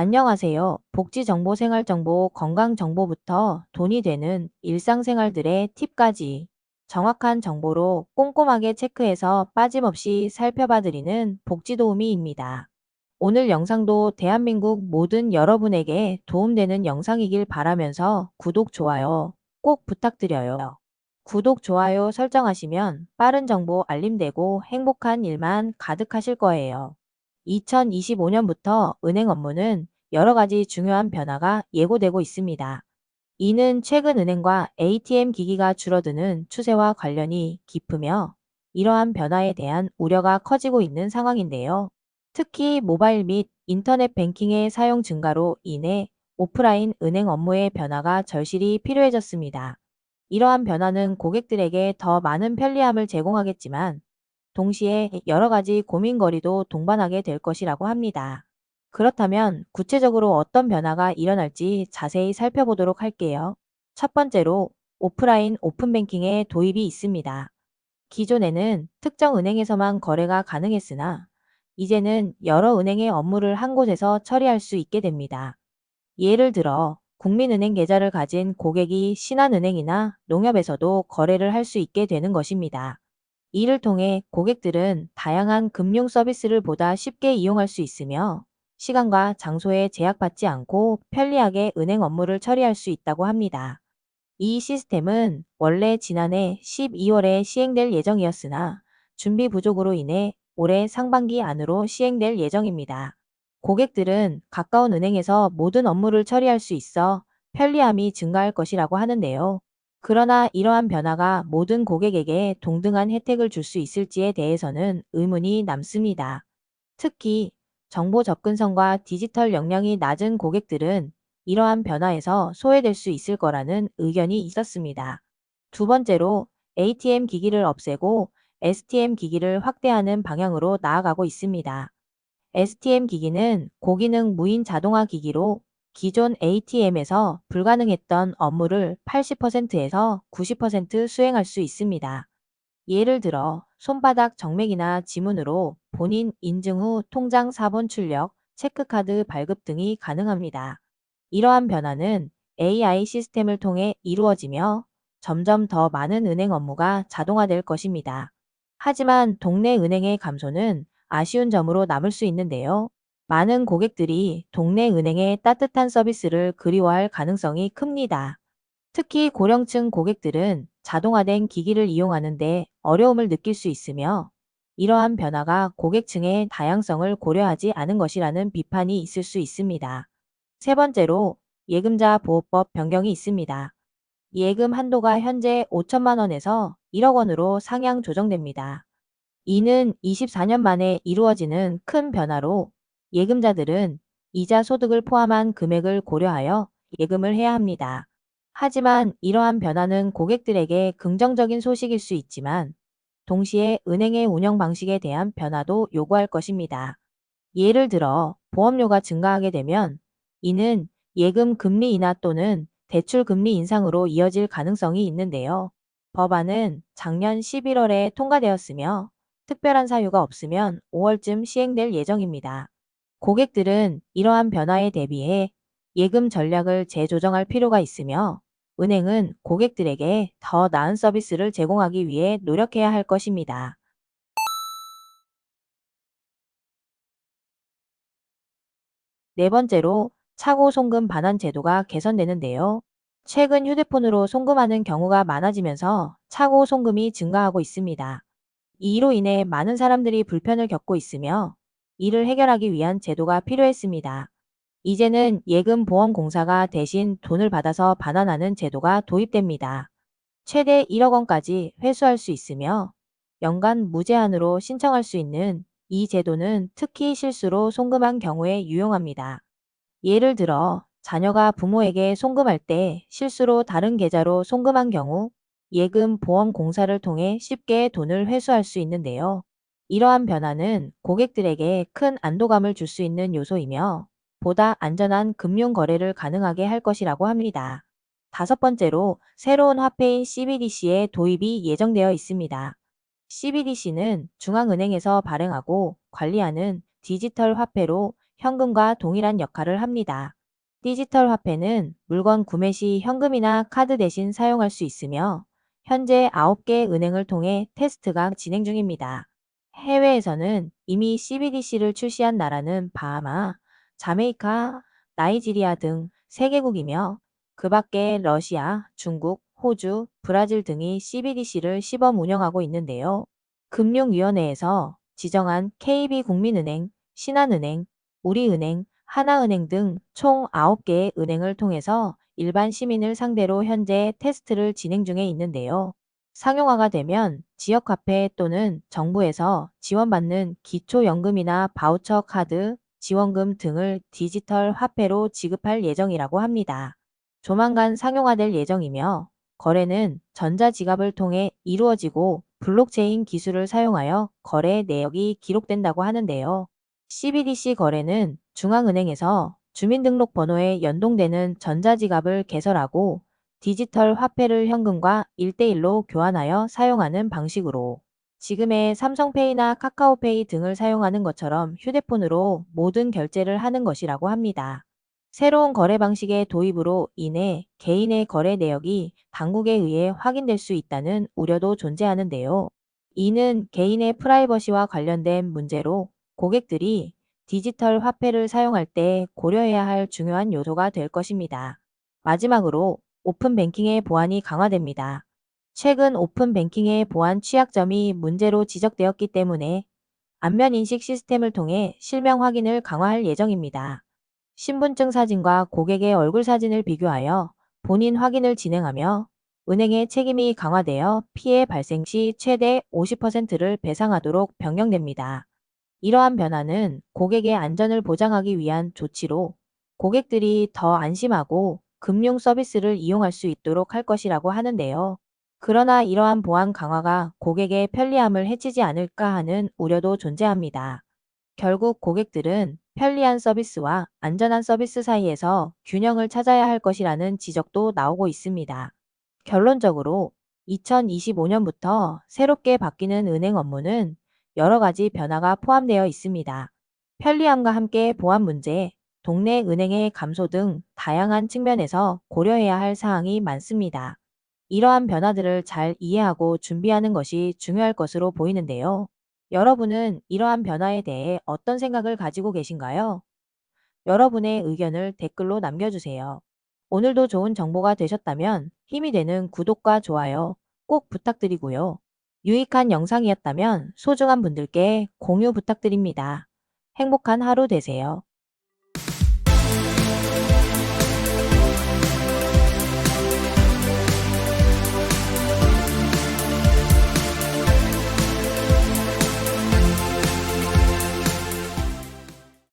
안녕하세요. 복지정보, 생활정보, 건강정보부터 돈이 되는 일상생활들의 팁까지 정확한 정보로 꼼꼼하게 체크해서 빠짐없이 살펴봐드리는 복지도우미입니다. 오늘 영상도 대한민국 모든 여러분에게 도움되는 영상이길 바라면서 구독, 좋아요 꼭 부탁드려요. 구독, 좋아요 설정하시면 빠른 정보 알림되고 행복한 일만 가득하실 거예요. 2025년부터 은행 업무는 여러 가지 중요한 변화가 예고되고 있습니다. 이는 최근 은행과 ATM 기기가 줄어드는 추세와 관련이 깊으며 이러한 변화에 대한 우려가 커지고 있는 상황인데요. 특히 모바일 및 인터넷 뱅킹의 사용 증가로 인해 오프라인 은행 업무의 변화가 절실히 필요해졌습니다. 이러한 변화는 고객들에게 더 많은 편리함을 제공하겠지만 동시에 여러 가지 고민거리도 동반하게 될 것이라고 합니다. 그렇다면 구체적으로 어떤 변화가 일어날지 자세히 살펴보도록 할게요. 첫 번째로 오프라인 오픈뱅킹의 도입이 있습니다. 기존에는 특정 은행에서만 거래가 가능했으나 이제는 여러 은행의 업무를 한 곳에서 처리할 수 있게 됩니다. 예를 들어 국민은행 계좌를 가진 고객이 신한은행이나 농협에서도 거래를 할 수 있게 되는 것입니다. 이를 통해 고객들은 다양한 금융 서비스를 보다 쉽게 이용할 수 있으며 시간과 장소에 제약받지 않고 편리하게 은행 업무를 처리할 수 있다고 합니다. 이 시스템은 원래 지난해 12월에 시행될 예정이었으나 준비 부족으로 인해 올해 상반기 안으로 시행될 예정입니다. 고객들은 가까운 은행에서 모든 업무를 처리할 수 있어 편리함이 증가할 것이라고 하는데요. 그러나 이러한 변화가 모든 고객에게 동등한 혜택을 줄 수 있을지에 대해서는 의문이 남습니다. 특히 정보 접근성과 디지털 역량이 낮은 고객들은 이러한 변화에서 소외될 수 있을 거라는 의견이 있었습니다. 두 번째로 ATM 기기를 없애고 STM 기기를 확대하는 방향으로 나아가고 있습니다. STM 기기는 고기능 무인 자동화 기기로 기존 ATM에서 불가능했던 업무를 80%에서 90% 수행할 수 있습니다. 예를 들어 손바닥 정맥이나 지문으로 본인 인증 후 통장 사본 출력, 체크카드 발급 등이 가능합니다. 이러한 변화는 AI 시스템을 통해 이루어지며 점점 더 많은 은행 업무가 자동화될 것입니다. 하지만 동네 은행의 감소는 아쉬운 점으로 남을 수 있는데요. 많은 고객들이 동네 은행의 따뜻한 서비스를 그리워할 가능성이 큽니다. 특히 고령층 고객들은 자동화된 기기를 이용하는데 어려움을 느낄 수 있으며 이러한 변화가 고객층의 다양성을 고려하지 않은 것이라는 비판이 있을 수 있습니다. 세 번째로 예금자 보호법 변경이 있습니다. 예금 한도가 현재 5천만 원에서 1억 원으로 상향 조정됩니다. 이는 24년 만에 이루어지는 큰 변화로 예금자들은 이자 소득을 포함한 금액을 고려하여 예금을 해야 합니다. 하지만 이러한 변화는 고객들에게 긍정적인 소식일 수 있지만 동시에 은행의 운영 방식에 대한 변화도 요구할 것입니다. 예를 들어 보험료가 증가하게 되면 이는 예금 금리 인하 또는 대출 금리 인상으로 이어질 가능성이 있는데요. 법안은 작년 11월에 통과되었으며 특별한 사유가 없으면 5월쯤 시행될 예정입니다. 고객들은 이러한 변화에 대비해 예금 전략을 재조정할 필요가 있으며 은행은 고객들에게 더 나은 서비스를 제공하기 위해 노력해야 할 것입니다. 네 번째로 차고 송금 반환 제도가 개선되는데요. 최근 휴대폰으로 송금하는 경우가 많아지면서 차고 송금이 증가하고 있습니다. 이로 인해 많은 사람들이 불편을 겪고 있으며 이를 해결하기 위한 제도가 필요했습니다. 이제는 예금보험공사가 대신 돈을 받아서 반환하는 제도가 도입됩니다. 최대 1억 원까지 회수할 수 있으며 연간 무제한으로 신청할 수 있는 이 제도는 특히 실수로 송금한 경우에 유용합니다. 예를 들어 자녀가 부모에게 송금할 때 실수로 다른 계좌로 송금한 경우 예금보험공사를 통해 쉽게 돈을 회수할 수 있는데요. 이러한 변화는 고객들에게 큰 안도감을 줄 수 있는 요소이며 보다 안전한 금융 거래를 가능하게 할 것이라고 합니다. 다섯 번째로 새로운 화폐인 CBDC의 도입이 예정되어 있습니다. CBDC는 중앙은행에서 발행하고 관리하는 디지털 화폐로 현금과 동일한 역할을 합니다. 디지털 화폐는 물건 구매 시 현금이나 카드 대신 사용할 수 있으며 현재 9개 은행을 통해 테스트가 진행 중입니다. 해외에서는 이미 CBDC를 출시한 나라는 바하마, 자메이카, 나이지리아 등 3개국이며 그 밖에 러시아, 중국, 호주, 브라질 등이 CBDC를 시범 운영하고 있는데요. 금융위원회에서 지정한 KB국민은행, 신한은행, 우리은행, 하나은행 등 총 9개의 은행을 통해서 일반 시민을 상대로 현재 테스트를 진행 중에 있는데요. 상용화가 되면 지역화폐 또는 정부에서 지원받는 기초연금이나 바우처 카드, 지원금 등을 디지털 화폐로 지급할 예정이라고 합니다. 조만간 상용화될 예정이며 거래는 전자지갑을 통해 이루어지고 블록체인 기술을 사용하여 거래 내역이 기록된다고 하는데요. CBDC 거래는 중앙은행에서 주민등록번호에 연동되는 전자지갑을 개설하고 디지털 화폐를 현금과 1대1로 교환하여 사용하는 방식으로 지금의 삼성페이나 카카오페이 등을 사용하는 것처럼 휴대폰으로 모든 결제를 하는 것이라고 합니다. 새로운 거래 방식의 도입으로 인해 개인의 거래 내역이 당국에 의해 확인될 수 있다는 우려도 존재하는데요. 이는 개인의 프라이버시와 관련된 문제로 고객들이 디지털 화폐를 사용할 때 고려해야 할 중요한 요소가 될 것입니다. 마지막으로 오픈 뱅킹의 보안이 강화됩니다. 최근 오픈 뱅킹의 보안 취약점이 문제로 지적되었기 때문에 안면 인식 시스템을 통해 실명 확인을 강화할 예정입니다. 신분증 사진과 고객의 얼굴 사진을 비교하여 본인 확인을 진행하며 은행의 책임이 강화되어 피해 발생 시 최대 50%를 배상하도록 변경됩니다. 이러한 변화는 고객의 안전을 보장하기 위한 조치로 고객들이 더 안심하고 금융 서비스를 이용할 수 있도록 할 것이라고 하는데요. 그러나 이러한 보안 강화가 고객의 편리함을 해치지 않을까 하는 우려도 존재합니다. 결국 고객들은 편리한 서비스와 안전한 서비스 사이에서 균형을 찾아야 할 것이라는 지적도 나오고 있습니다. 결론적으로 2025년부터 새롭게 바뀌는 은행 업무는 여러 가지 변화가 포함되어 있습니다. 편리함과 함께 보안 문제, 동네 은행의 감소 등 다양한 측면에서 고려해야 할 사항이 많습니다. 이러한 변화들을 잘 이해하고 준비하는 것이 중요할 것으로 보이는데요. 여러분은 이러한 변화에 대해 어떤 생각을 가지고 계신가요? 여러분의 의견을 댓글로 남겨주세요. 오늘도 좋은 정보가 되셨다면 힘이 되는 구독과 좋아요 꼭 부탁드리고요. 유익한 영상이었다면 소중한 분들께 공유 부탁드립니다. 행복한 하루 되세요.